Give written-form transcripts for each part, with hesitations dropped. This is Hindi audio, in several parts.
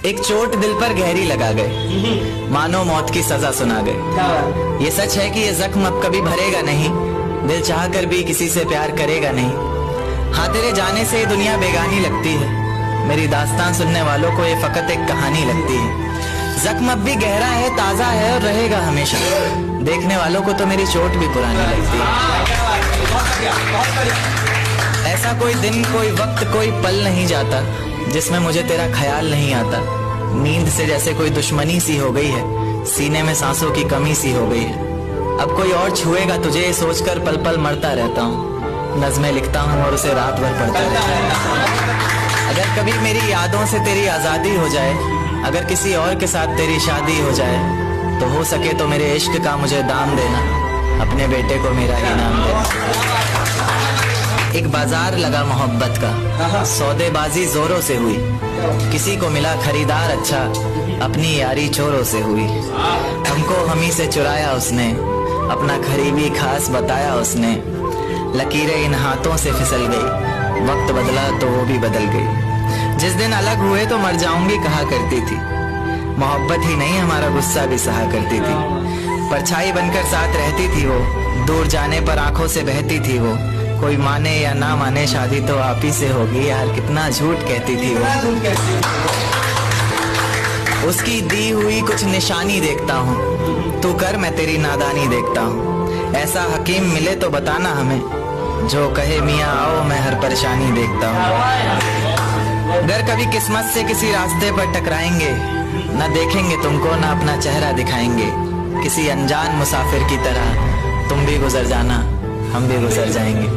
एक चोट दिल पर गहरी लगा गए, मानो मौत की सजा सुना गए। ये सच है कि ये जख्म अब कभी भरेगा नहीं, दिल चाह कर भी किसी से प्यार करेगा नहीं। हाँ, तेरे जाने से दुनिया बेगानी लगती है, मेरी दास्तान सुनने वालों को ये फकत एक कहानी लगती है। जख्म अब भी गहरा है, ताजा है और रहेगा हमेशा, देखने वालों को तो मेरी चोट भी पुरानी लगती है। ऐसा कोई दिन, कोई वक्त, कोई पल नहीं जाता जिसमें मुझे तेरा ख्याल नहीं आता। नींद से जैसे कोई दुश्मनी सी हो गई है, सीने में सांसों की कमी सी हो गई है। अब कोई और छुएगा तुझे सोचकर पल पल मरता रहता हूँ। नज़्में लिखता हूँ और उसे रात भर पढ़ता रहता हूँ। अगर कभी मेरी यादों से तेरी आज़ादी हो जाए, अगर किसी और के साथ तेरी शादी हो जाए, तो हो सके तो मेरे इश्क का मुझे दाम देना, अपने बेटे को मेरा इनाम देना। एक बाजार लगा मोहब्बत का, सौदेबाजी जोरों से हुई, किसी को मिला खरीदार अच्छा, अपनी यारी चोरों से हुई। हमको हमी से चुराया उसने, अपना करीबी खास बताया उसने। लकीरें इन हाथों से फिसल गई, वक्त बदला तो वो भी बदल गई। जिस दिन अलग हुए तो मर जाऊंगी कहा करती थी, मोहब्बत ही नहीं हमारा गुस्सा भी सहा करती थी। परछाई बनकर साथ रहती थी वो, दूर जाने पर आंखों से बहती थी वो। कोई माने या ना माने शादी तो आप ही से होगी, यार कितना झूठ कहती थी वो। उसकी दी हुई कुछ निशानी देखता हूँ, तू कर मैं तेरी नादानी देखता हूँ। ऐसा हकीम मिले तो बताना हमें, जो कहे मियाँ आओ मैं हर परेशानी देखता हूँ। अगर कभी किस्मत से किसी रास्ते पर टकराएंगे, न देखेंगे तुमको न अपना चेहरा दिखाएंगे। किसी अनजान मुसाफिर की तरह तुम भी गुजर जाना, हम भी गुजर जाएंगे।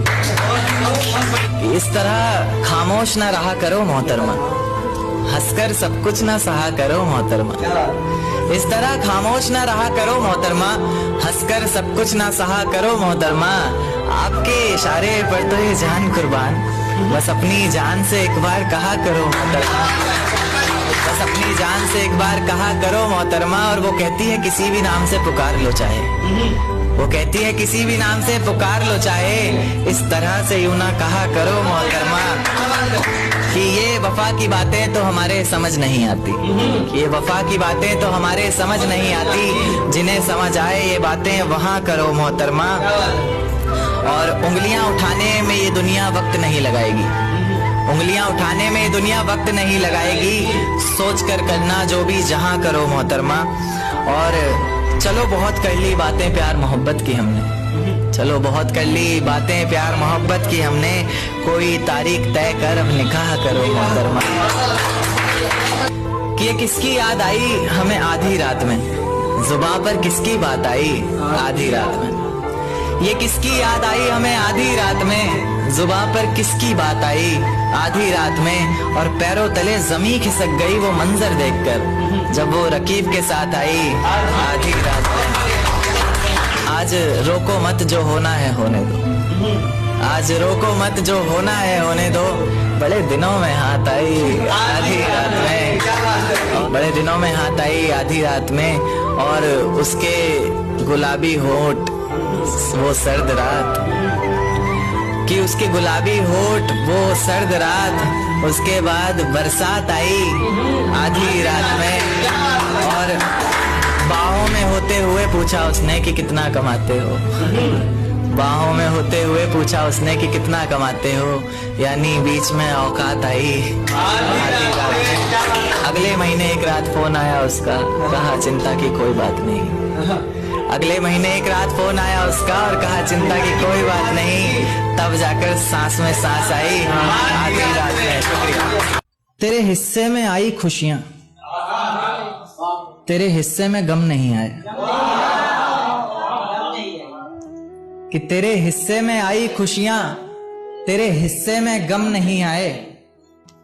इस तरह खामोश ना रहा करो मोहतरमा, हंसकर सब कुछ ना सहा करो मोहतरमा। इस तरह खामोश ना रहा करो मोहतरमा, हंसकर सब कुछ ना सहा करो मोहतरमा। आपके इशारे पर तो ये जान कुर्बान, बस अपनी जान से एक बार कहा करो मोहतरमा, बस अपनी जान से एक बार कहा करो मोहतरमा। और वो कहती है किसी भी नाम से पुकार लो चाहे, वो कहती है किसी भी नाम से पुकार लो चाहे, इस तरह से यूं ना कहा करो मोहतरमा कि ये वफा की बातें तो हमारे समझ नहीं आती, ये वफा की बातें तो हमारे समझ नहीं आती। जिन्हें समझ आए ये बातें वहाँ करो मोहतरमा। और उंगलियां उठाने में ये दुनिया वक्त नहीं लगाएगी, उंगलियां उठाने में ये दुनिया वक्त नहीं लगाएगी। सोच कर करना जो भी जहां करो मोहतरमा। और चलो बहुत कर ली बातें प्यार मोहब्बत की हमने, चलो बहुत कर ली बातें प्यार मोहब्बत की हमने। कोई तारीख तय कर अब निकाह करो मोहतरमा। कि ये किसकी याद आई हमें आधी रात में, जुबान पर किसकी बात आई आधी रात में। ये किसकी याद आई हमें आधी रात में, जुबान पर किसकी बात आई आधी रात में। और पैरों तले जमी खिसक गई वो मंजर देखकर, जब वो रकीब के साथ आई आधी रात में। आज रोको मत जो होना है होने दो, आज रोको मत जो होना है होने दो। बड़े दिनों में हाथ आई आधी रात में, बड़े दिनों में हाथ आई आधी रात में। और उसके गुलाबी होठ वो सर्द रात, कि उसके गुलाबी होठ वो सर्द रात। उसके बाद बरसात आई आधी रात में, और बाहों में होते हुए पूछा उसने कि कितना कमाते हो, बाहों में होते हुए पूछा उसने कि कितना कमाते हो। यानी बीच में औकात आई आधी रात में। अगले महीने एक रात फोन आया उसका, कहा चिंता की कोई बात नहीं। अगले महीने एक रात फोन आया उसका और कहा चिंता की कोई बात नहीं। तब जाकर सांस में सांस आई आधी रात में। शुक्रिया। तेरे हिस्से में आई खुशियां, तेरे हिस्से में गम नहीं आए। कि तेरे हिस्से में आई खुशियां, तेरे हिस्से में गम नहीं आए।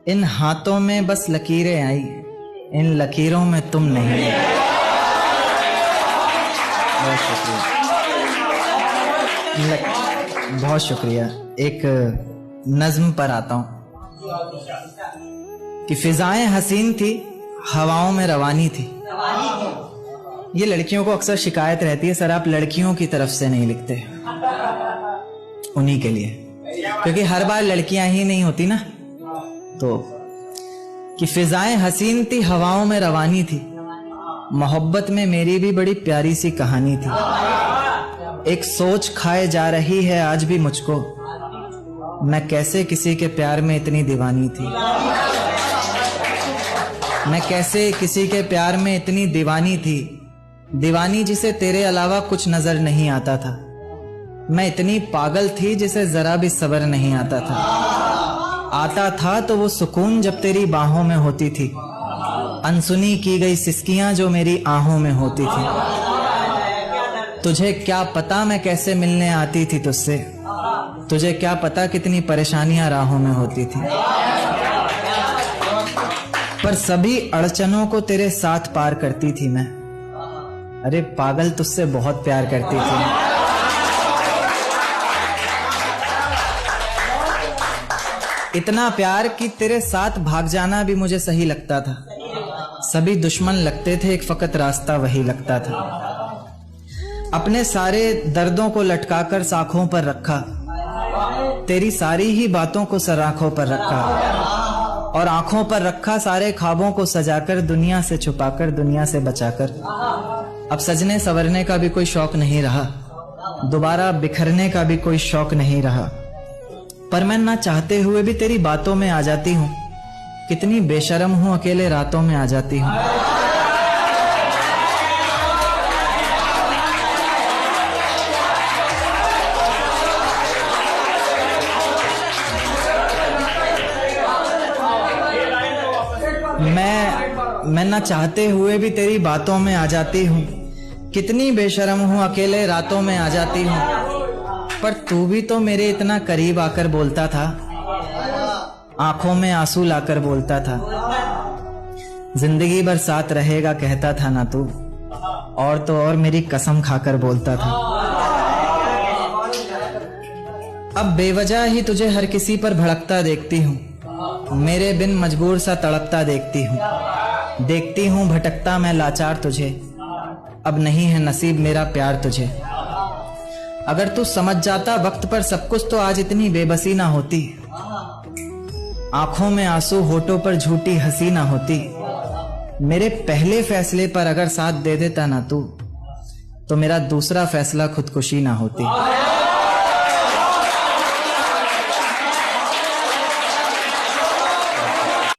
इन हाथों में बस लकीरें आई, इन लकीरों में तुम नहीं आए। बहुत शुक्रिया, बहुत शुक्रिया। एक नज्म पर आता हूं कि फिजाएं हसीन थी, हवाओं में रवानी थी। ये लड़कियों को अक्सर शिकायत रहती है, सर आप लड़कियों की तरफ से नहीं लिखते। उन्हीं के लिए, क्योंकि हर बार लड़कियां ही नहीं होती ना। तो कि फिजाएं हसीन थी, हवाओं में रवानी थी, मोहब्बत में मेरी भी बड़ी प्यारी सी कहानी थी। एक सोच खाए जा रही है आज भी मुझको, मैं कैसे किसी के प्यार में इतनी दीवानी थी। मैं कैसे किसी के प्यार में इतनी दीवानी थी, दीवानी जिसे तेरे अलावा कुछ नजर नहीं आता था। मैं इतनी पागल थी जिसे जरा भी सब्र नहीं आता था। आता था तो वो सुकून जब तेरी बाहों में होती थी, अनसुनी की गई सिसकियां जो मेरी आहों में होती थी। तुझे क्या पता मैं कैसे मिलने आती थी तुझसे, तुझे क्या पता कितनी परेशानियां राहों में होती थी। पर सभी अड़चनों को तेरे साथ पार करती थी मैं। अरे पागल, तुझसे बहुत प्यार करती थी। इतना प्यार कि तेरे साथ भाग जाना भी मुझे सही लगता था। सभी दुश्मन लगते थे, एक फकत रास्ता वही लगता था। अपने सारे दर्दों को लटकाकर साखों पर रखा, तेरी सारी ही बातों को सराखों पर रखा, और आंखों पर रखा सारे ख्वाबों को सजाकर, दुनिया से छुपाकर, दुनिया से बचाकर। अब सजने संवरने का भी कोई शौक नहीं रहा, दोबारा बिखरने का भी कोई शौक नहीं रहा। पर मैं ना चाहते हुए भी तेरी बातों में आ जाती हूँ। कितनी बेशर्म हूँ, अकेले रातों में आ जाती हूँ। मैं ना चाहते हुए भी तेरी बातों में आ जाती हूँ। कितनी बेशर्म हूँ, अकेले रातों में आ जाती हूँ। पर तू भी तो मेरे इतना करीब आकर बोलता था, आंखों में आंसू लाकर बोलता था। जिंदगी भर साथ रहेगा कहता था ना तू, और तो और मेरी कसम खाकर बोलता था। अब बेवजह ही तुझे हर किसी पर भड़कता देखती हूँ, मेरे बिन मजबूर सा तड़पता देखती हूँ भटकता मैं लाचार तुझे। अब नहीं है नसीब मेरा प्यार तुझे। अगर तू समझ जाता वक्त पर सब कुछ तो आज इतनी बेबसी ना होती। आंखों में आंसू, होठों पर झूठी हंसी ना होती। मेरे पहले फैसले पर अगर साथ दे देता ना तू, तो मेरा दूसरा फैसला खुदकुशी ना होती।